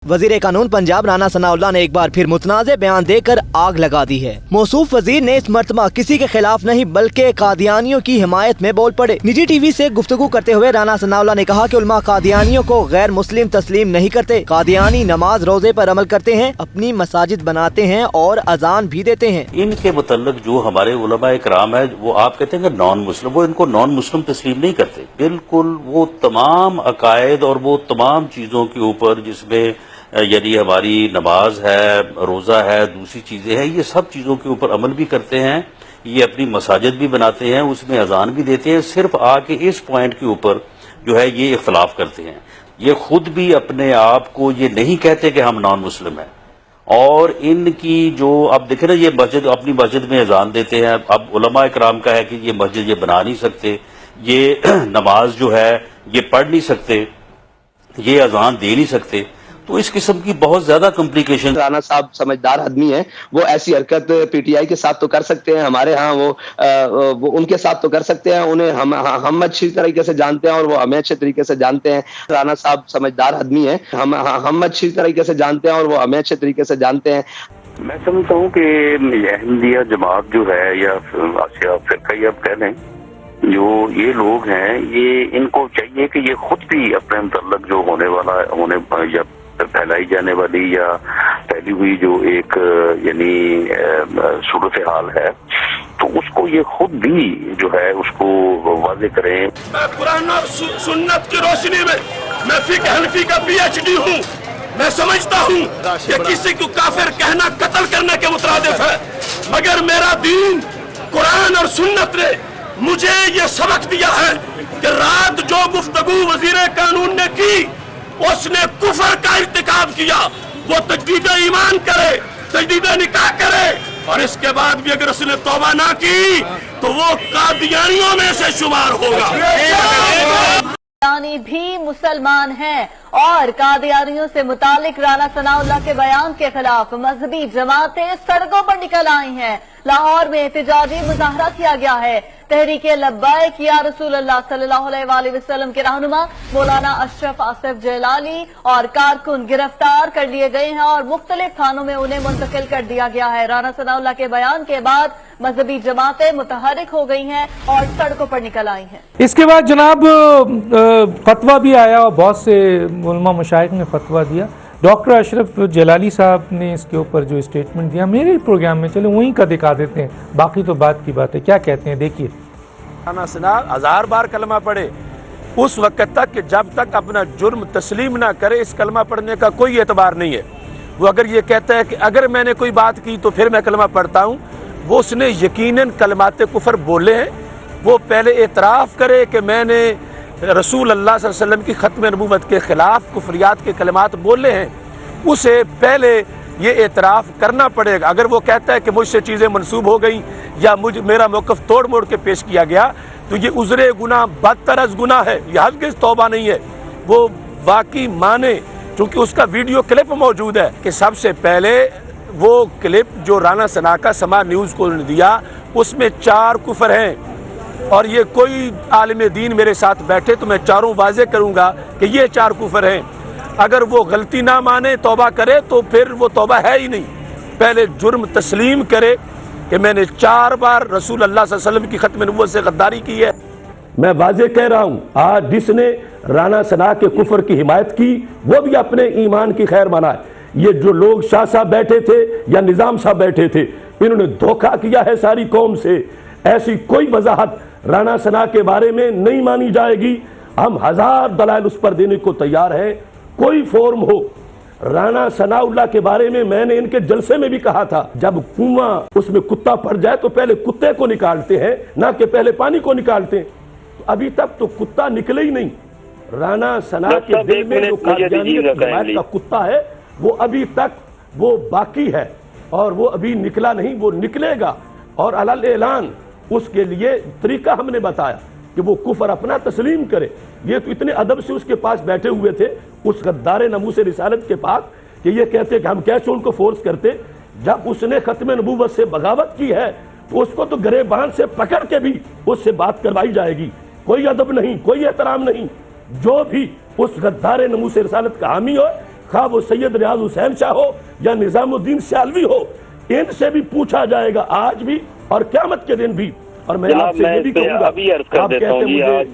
वजीर कानून पंजाब राना सनाउल्लाह ने एक बार फिर मुतनाज़े बयान देकर आग लगा दी है। मौसूफ वजीर ने इस मर्तबा किसी के खिलाफ नहीं बल्कि कादियानियों की हिमायत में बोल पड़े। निजी टीवी से गुफ्तगू करते हुए राना सनाउल्लाह ने कहा कि उलमा कादियानियों को गैर मुस्लिम तस्लीम नहीं करते। कादियानी नमाज रोजे पर अमल करते हैं, अपनी मसाजिद बनाते हैं और अजान भी देते हैं। इनके मुतल्लिक जो हमारे उलमा इकराम है वो आप कहते हैं कि नॉन मुस्लिम, वो इनको नॉन मुस्लिम तस्लीम नहीं करते। बिल्कुल वो तमाम अकायद और वो तमाम चीजों के ऊपर जिसमें यानी हमारी नमाज है, रोज़ा है, दूसरी चीज़ें हैं, ये सब चीज़ों के ऊपर अमल भी करते हैं। ये अपनी मसाजिद भी बनाते हैं, उसमें अजान भी देते हैं। सिर्फ आके इस पॉइंट के ऊपर जो है ये इख्तलाफ करते हैं। ये खुद भी अपने आप को ये नहीं कहते कि हम नॉन मुस्लिम हैं। और इनकी जो अब देखे ना, ये मस्जिद अपनी मस्जिद में अजान देते हैं। अब उलमा इकराम का है कि ये मस्जिद ये बना नहीं सकते, ये नमाज जो है ये पढ़ नहीं सकते, ये अजान दे नहीं सकते। तो इस किस्म की बहुत ज्यादा कॉम्प्लिकेशन। राना साहब समझदार आदमी हैं, वो ऐसी हरकत पीटीआई के साथ तो कर सकते हैं, हमारे यहाँ वो उनके साथ तो कर सकते हैं। उन्हें हम अच्छी तरीके से जानते हैं और वो हमें अच्छे तरीके से जानते हैं। राना साहब समझदार आदमी हैं, हम अच्छी तरीके से जानते हैं और वो हमें अच्छे तरीके से जानते हैं। मैं समझता हूँ कि अहमदिया जमात जो है या फिरका आप कह लें, जो ये लोग हैं, ये इनको चाहिए कि ये खुद भी अपने मतलब जो होने या फैलाई जाने वाली या फैली हुई जो एक यानी सूरत हाल है, तो उसको ये खुद भी जो है उसको वाज़े करें। मैं कुरान और सुन्नत की रोशनी में मैं फिक़ह हनफी का पीएचडी हूँ। मैं समझता हूँ कि किसी को काफिर कहना कत्ल करने के मुतरादिफ है, मगर मेरा दीन कुरान और सुन्नत ने मुझे ये सबक दिया है कि रात जो गुफ्तगू वजीर कानून ने की उसने कुफर का इर्तिकाब किया। वो तजदीद ईमान करे, तजदीद निकाह करे और इसके बाद भी अगर उसने तौबा ना की तो वो कादियानियों में से शुमार होगा। कादियानी भी मुसलमान हैं और कादियानियों से मुतालिक राना सनाउल्लाह के बयान के खिलाफ मजहबी जमातें सड़कों पर निकल आई हैं। लाहौर में एहतजाजी मुजाहरा किया गया है। तहरीके लब्बाइक या रसूल अल्लाह सल्लल्लाहु अलैहि वसल्लम के रहनुमा मौलाना अशरफ आसिफ जलाली और कारकुन गिरफ्तार कर लिए गए हैं और मुख्तलिफ थानों में उन्हें मुंतकिल कर दिया गया है। राना सनाउल्लाह के बयान के बाद मजहबी जमातें मुतहरिक हो गई हैं और सड़कों पर निकल आई हैं। इसके बाद जनाब फतवा भी आया और बहुत से उलमा मशाइख ने फतवा दिया। डॉक्टर अशरफ जलाली साहब ने इसके ऊपर जो स्टेटमेंट दिया मेरे प्रोग्राम में, चलो वहीं का दिखा देते हैं, बाकी तो बात की बात है। क्या कहते हैं देखिए। राना सना 1000 बार कलमा पढ़े उस वक्त तक कि जब तक अपना जुर्म तस्लीम ना करे इस कलमा पढ़ने का कोई एतबार नहीं है। वो अगर ये कहता है कि अगर मैंने कोई बात की तो फिर मैं कलमा पढ़ता हूँ, वो उसने यकीनन कलमाते कुफर बोले हैं। वो पहले एतराफ़ करे कि मैंने रसूल अल्लाह सल्लल्लाहु अलैहि वसल्लम की ख़त्म नबूवत के ख़िलाफ़ कुफरियात के कलमात बोले हैं, उसे पहले ये एतराफ़ करना पड़ेगा। अगर वो कहता है कि मुझसे चीज़ें मनसूब हो गई या मेरा मौक़िफ़ तोड़ मोड़ के पेश किया गया, तो ये उज़्रे गुनाह बदतरस गुनाह है, यह हरगिज़ तौबा नहीं है। वो वाकई माने, क्योंकि उसका वीडियो क्लिप मौजूद है कि सबसे पहले वो क्लिप जो राना सना का समा न्यूज़ को दिया उसमें 4 कुफर हैं और ये कोई आलिम दीन मेरे साथ बैठे तो मैं चारों वाज़े करूँगा कि ये 4 कुफर हैं। अगर वो गलती ना माने, तौबा करे, तो फिर वो तौबा है ही नहीं। पहले जुर्म तस्लीम करे कि मैंने 4 बार रसूल अल्लाह सल्लल्लाहु अलैहि वसल्लम की ख़त्म नबूवत से गद्दारी की है। मैं वाज़े कह रहा हूँ, आज जिसने राना सना के कुफर की हिमायत की वो भी अपने ईमान की खैर मनाए। ये जो लोग शाह साहब बैठे थे या निज़ाम साहब बैठे थे, इन्होंने धोखा किया है सारी कौम से। ऐसी कोई वजाहत राना सना के बारे में नहीं मानी जाएगी। हम 1000 दलाइल उस पर देने को तैयार हैं, कोई फॉर्म हो। राना सनाउल्लाह के बारे में मैंने इनके जलसे में भी कहा था, जब कुआं उसमें कुत्ता पड़ जाए तो पहले कुत्ते को निकालते हैं, ना कि पहले पानी को निकालते हैं। तो अभी तक तो कुत्ता निकले ही नहीं। राना सना के दिल में जो कादियानियत का कुत्ता है वो अभी तक वो बाकी है और वो अभी निकला नहीं, वो निकलेगा। और अलल ऐलान उसके लिए तरीका हमने बताया कि वो कुफर अपना तस्लीम करे। ये तो इतने अदब से उसके पास बैठे हुए थे, उस गद्दार नमूस रिसालत के पास, कि ये कहते कि हम कैसे उनको फोर्स करते। जब उसने खत्म नबूवत से बगावत की है तो उसको तो गरेबान से पकड़ के भी उससे बात करवाई जाएगी। कोई अदब नहीं, कोई एहतराम नहीं। जो भी उस गद्दार नमूस रिसालत का हामी हो, خواہ وہ سید ریاض حسین شاہ ہو یا نظام الدین سیالوی ہو، ان سے بھی پوچھا جائے گا آج بھی اور قیامت کے دن بھی. اور میں آپ سے یہ بھی کہوں گا، ابھی عرض کر دیتا ہوں جی،